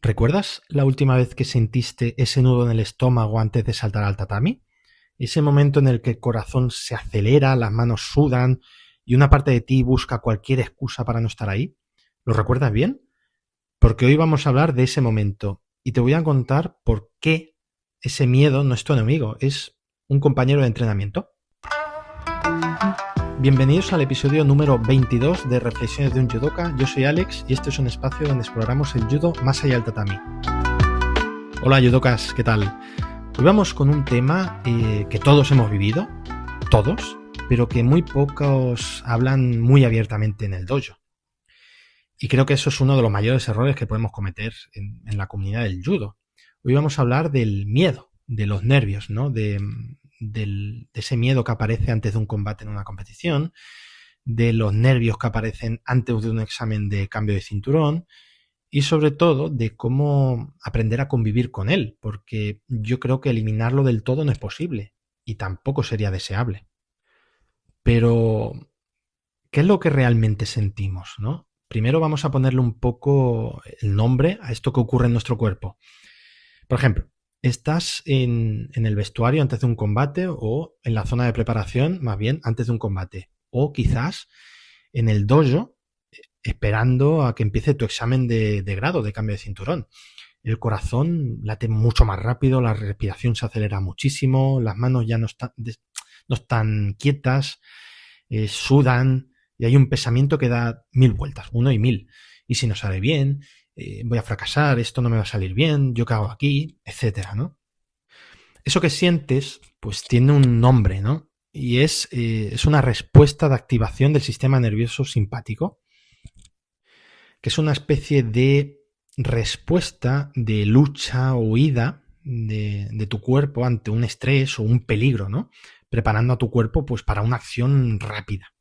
¿Recuerdas la última vez que sentiste ese nudo en el estómago antes de saltar al tatami? Ese momento en el que el corazón se acelera, las manos sudan y una parte de ti busca cualquier excusa para no estar ahí. ¿Lo recuerdas bien? Porque hoy vamos a hablar de ese momento y te voy a contar por qué ese miedo no es tu enemigo, es un compañero de entrenamiento. Bienvenidos al episodio número 22 de Reflexiones de un Judoka. Yo soy Alex y este es un espacio donde exploramos el judo más allá del tatami. Hola judokas, ¿qué tal? Hoy vamos con un tema que todos hemos vivido, todos, pero que muy pocos hablan muy abiertamente en el dojo. Y creo que eso es uno de los mayores errores que podemos cometer en la comunidad del judo. Hoy vamos a hablar del miedo, de los nervios, ¿no? De ese miedo que aparece antes de un combate en una competición, de los nervios que aparecen antes de un examen de cambio de cinturón y sobre todo de cómo aprender a convivir con él, porque yo creo que eliminarlo del todo no es posible y tampoco sería deseable. Pero, ¿qué es lo que realmente sentimos, no? Primero vamos a ponerle un poco el nombre a esto que ocurre en nuestro cuerpo. Por ejemplo, estás en el vestuario antes de un combate o en la zona de preparación, más bien antes de un combate. O quizás en el dojo esperando a que empiece tu examen de grado, de cambio de cinturón. El corazón late mucho más rápido, la respiración se acelera muchísimo, las manos ya no están quietas, sudan y hay un pensamiento que da 1000 vueltas, 1 y 1000. Y si no sale bien, voy a fracasar, esto no me va a salir bien, yo qué hago aquí, etcétera, ¿no? Eso que sientes, pues tiene un nombre, ¿no? Y es una respuesta de activación del sistema nervioso simpático, que es una especie de respuesta de lucha o huida de tu cuerpo ante un estrés o un peligro, ¿no? Preparando a tu cuerpo pues para una acción rápida.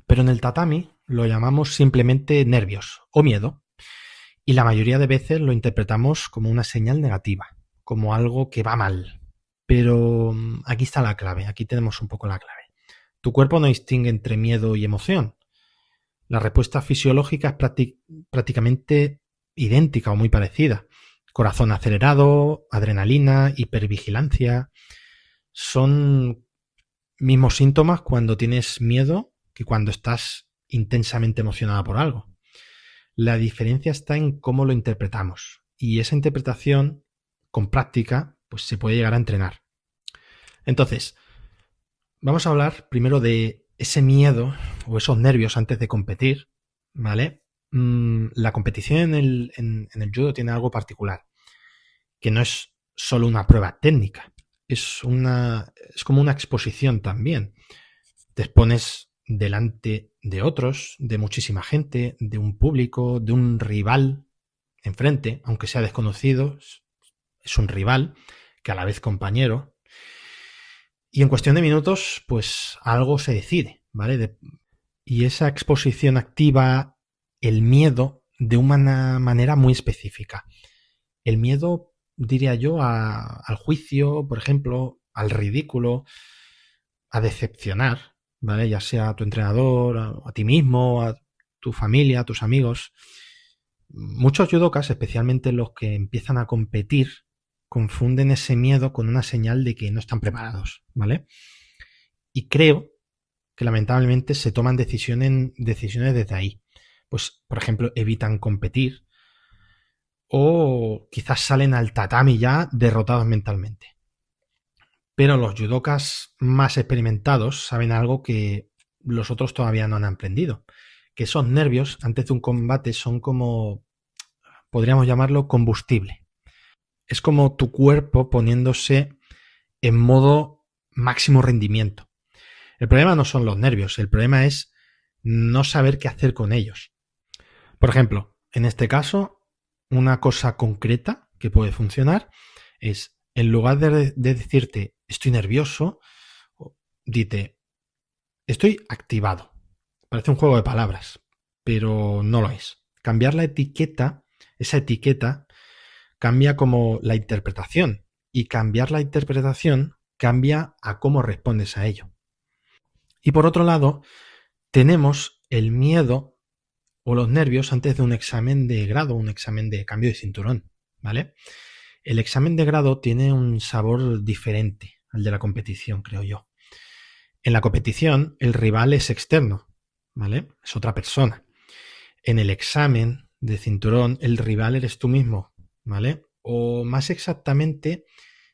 Pero en el tatami lo llamamos simplemente nervios o miedo. Y la mayoría de veces lo interpretamos como una señal negativa, como algo que va mal. Pero aquí está la clave, aquí tenemos un poco la clave. Tu cuerpo no distingue entre miedo y emoción. La respuesta fisiológica es prácticamente idéntica o muy parecida. Corazón acelerado, adrenalina, hipervigilancia. Son mismos síntomas cuando tienes miedo que cuando estás intensamente emocionada por algo. La diferencia está en cómo lo interpretamos y esa interpretación con práctica pues se puede llegar a entrenar. Entonces, vamos a hablar primero de ese miedo o esos nervios antes de competir, ¿vale? La competición en el judo tiene algo particular, que no es solo una prueba técnica, es como una exposición también. Te expones delante de otros, de muchísima gente, de un público, de un rival enfrente, aunque sea desconocido, es un rival que a la vez compañero. Y en cuestión de minutos, pues algo se decide, ¿vale? Y esa exposición activa el miedo de una manera muy específica. El miedo, diría yo, al juicio, por ejemplo, al ridículo, a decepcionar, ¿vale? Ya sea a tu entrenador, a ti mismo, a tu familia, a tus amigos. Muchos judokas, especialmente los que empiezan a competir, confunden ese miedo con una señal de que no están preparados, ¿vale? Y creo que lamentablemente se toman decisiones desde ahí. Pues, por ejemplo, evitan competir o quizás salen al tatami ya derrotados mentalmente. Pero los judokas más experimentados saben algo que los otros todavía no han aprendido, que esos nervios antes de un combate son como, podríamos llamarlo, combustible. Es como tu cuerpo poniéndose en modo máximo rendimiento. El problema no son los nervios, el problema es no saber qué hacer con ellos. Por ejemplo, en este caso, una cosa concreta que puede funcionar es, en lugar de decirte estoy nervioso, dite estoy activado. Parece un juego de palabras, pero no lo es. Cambiar la etiqueta, esa etiqueta, cambia como la interpretación. Y cambiar la interpretación cambia a cómo respondes a ello. Y por otro lado, tenemos el miedo o los nervios antes de un examen de grado, un examen de cambio de cinturón, ¿vale? El examen de grado tiene un sabor diferente al de la competición, creo yo. En la competición, el rival es externo, ¿vale? Es otra persona. En el examen de cinturón, el rival eres tú mismo, ¿vale? O más exactamente,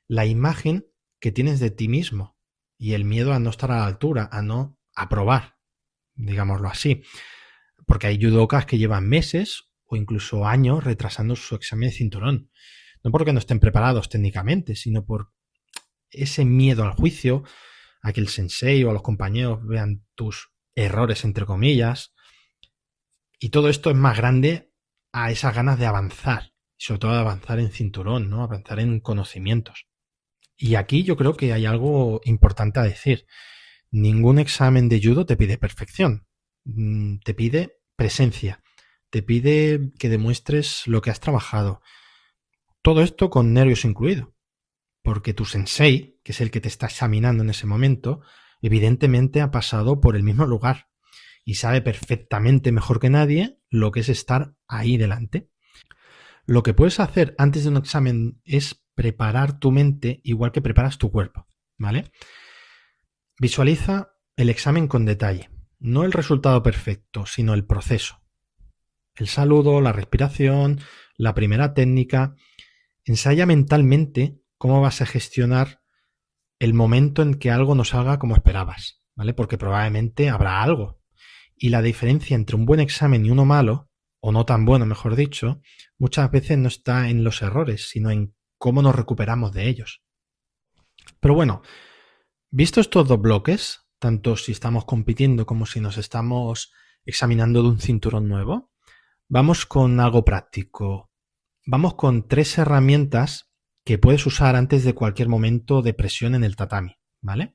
la imagen que tienes de ti mismo y el miedo a no estar a la altura, a no aprobar, digámoslo así. Porque hay judokas que llevan meses o incluso años retrasando su examen de cinturón. No porque no estén preparados técnicamente, sino por ese miedo al juicio, a que el sensei o los compañeros vean tus errores, entre comillas. Y todo esto es más grande a esas ganas de avanzar, sobre todo de avanzar en cinturón, ¿no? Avanzar en conocimientos. Y aquí yo creo que hay algo importante a decir. Ningún examen de judo te pide perfección. Te pide presencia. Te pide que demuestres lo que has trabajado. Todo esto con nervios incluido. Porque tu sensei, que es el que te está examinando en ese momento, evidentemente ha pasado por el mismo lugar y sabe perfectamente mejor que nadie lo que es estar ahí delante. Lo que puedes hacer antes de un examen es preparar tu mente igual que preparas tu cuerpo, ¿vale? Visualiza el examen con detalle, no el resultado perfecto, sino el proceso. El saludo, la respiración, la primera técnica. Ensaya mentalmente cómo vas a gestionar el momento en que algo no salga como esperabas, ¿vale? Porque probablemente habrá algo. Y la diferencia entre un buen examen y uno malo, o no tan bueno, mejor dicho, muchas veces no está en los errores, sino en cómo nos recuperamos de ellos. Pero bueno, visto estos dos bloques, tanto si estamos compitiendo como si nos estamos examinando de un cinturón nuevo, vamos con algo práctico. Vamos con 3 herramientas que puedes usar antes de cualquier momento de presión en el tatami, ¿vale?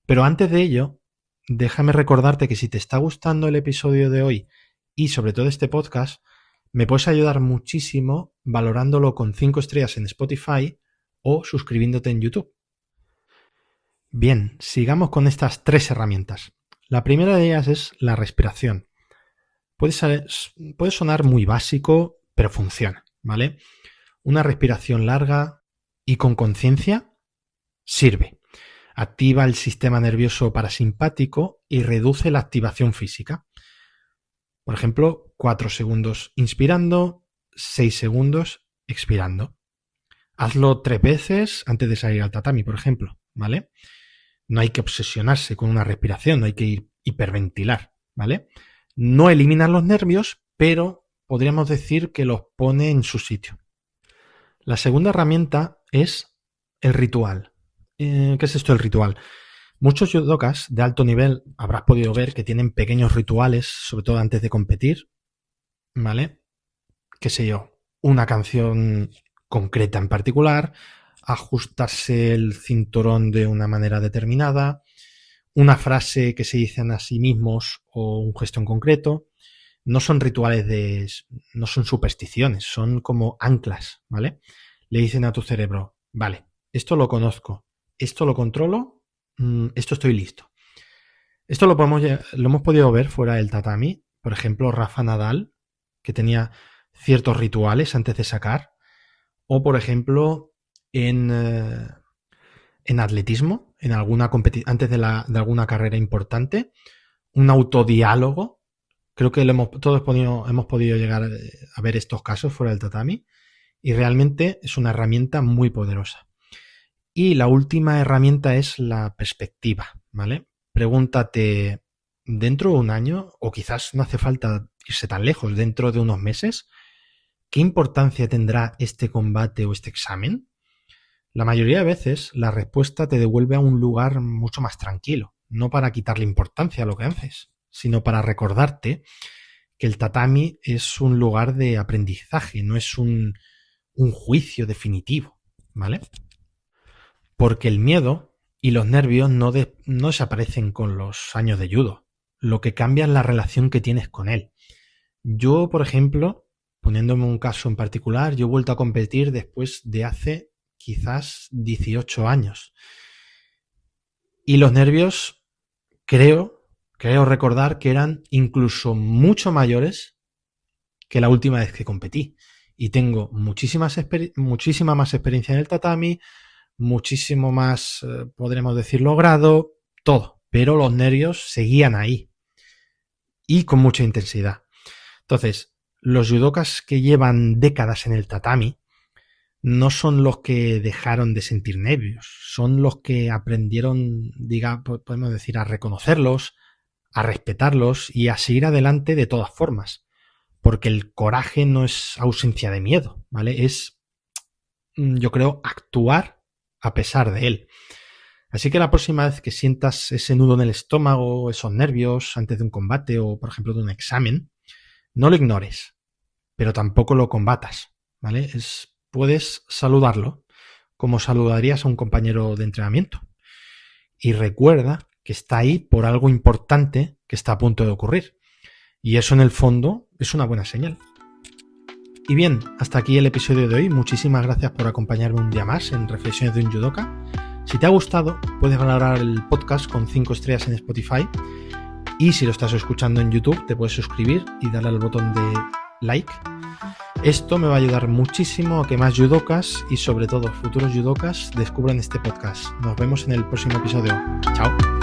Pero antes de ello, déjame recordarte que si te está gustando el episodio de hoy y sobre todo este podcast, me puedes ayudar muchísimo valorándolo con 5 estrellas en Spotify o suscribiéndote en YouTube. Bien, sigamos con estas 3 herramientas. La primera de ellas es la respiración. Puede sonar muy básico, pero funciona, ¿vale? Una respiración larga y con conciencia sirve. Activa el sistema nervioso parasimpático y reduce la activación física. Por ejemplo, 4 segundos inspirando, 6 segundos expirando. Hazlo 3 veces antes de salir al tatami, por ejemplo, ¿vale? No hay que obsesionarse con una respiración, no hay que hiperventilar, ¿vale? No eliminan los nervios, pero podríamos decir que los pone en su sitio. La segunda herramienta es el ritual. ¿Qué es esto el ritual? Muchos judokas de alto nivel habrás podido ver que tienen pequeños rituales, sobre todo antes de competir, ¿vale? Qué sé yo, una canción concreta en particular, ajustarse el cinturón de una manera determinada, una frase que se dicen a sí mismos o un gesto en concreto. No son rituales no son supersticiones, son como anclas, ¿vale? Le dicen a tu cerebro, vale, esto lo conozco, esto lo controlo, esto estoy listo. Esto lo hemos podido ver fuera del tatami. Por ejemplo, Rafa Nadal, que tenía ciertos rituales antes de sacar. O, por ejemplo, en atletismo, en alguna antes de alguna carrera importante, un autodiálogo. Creo que todos hemos podido llegar a ver estos casos fuera del tatami y realmente es una herramienta muy poderosa. Y la última herramienta es la perspectiva, ¿vale? Pregúntate, dentro de un año, o quizás no hace falta irse tan lejos, dentro de unos meses, ¿qué importancia tendrá este combate o este examen? La mayoría de veces la respuesta te devuelve a un lugar mucho más tranquilo, no para quitarle importancia a lo que haces, sino para recordarte que el tatami es un lugar de aprendizaje, no es un juicio definitivo, ¿vale? Porque el miedo y los nervios no desaparecen con los años de judo. Lo que cambia es la relación que tienes con él. Yo, por ejemplo, poniéndome un caso en particular, yo he vuelto a competir después de hace quizás 18 años. Y los nervios, creo recordar que eran incluso mucho mayores que la última vez que competí. Y tengo muchísima más experiencia en el tatami, muchísimo más, podremos decir, logrado, todo. Pero los nervios seguían ahí. Y con mucha intensidad. Entonces, los judokas que llevan décadas en el tatami no son los que dejaron de sentir nervios, son los que aprendieron, podemos decir, a reconocerlos, a respetarlos y a seguir adelante de todas formas. Porque el coraje no es ausencia de miedo, ¿vale? Es, yo creo, actuar a pesar de él. Así que la próxima vez que sientas ese nudo en el estómago, esos nervios antes de un combate o, por ejemplo, de un examen, no lo ignores, pero tampoco lo combatas, ¿vale? Puedes saludarlo como saludarías a un compañero de entrenamiento. Y recuerda que está ahí por algo importante que está a punto de ocurrir. Y eso en el fondo es una buena señal. Y bien, hasta aquí el episodio de hoy. Muchísimas gracias por acompañarme un día más en Reflexiones de un Judoka. Si te ha gustado, puedes valorar el podcast con 5 estrellas en Spotify. Y si lo estás escuchando en YouTube, te puedes suscribir y darle al botón de like. Esto me va a ayudar muchísimo a que más judokas y sobre todo futuros judokas descubran este podcast. Nos vemos en el próximo episodio. Chao.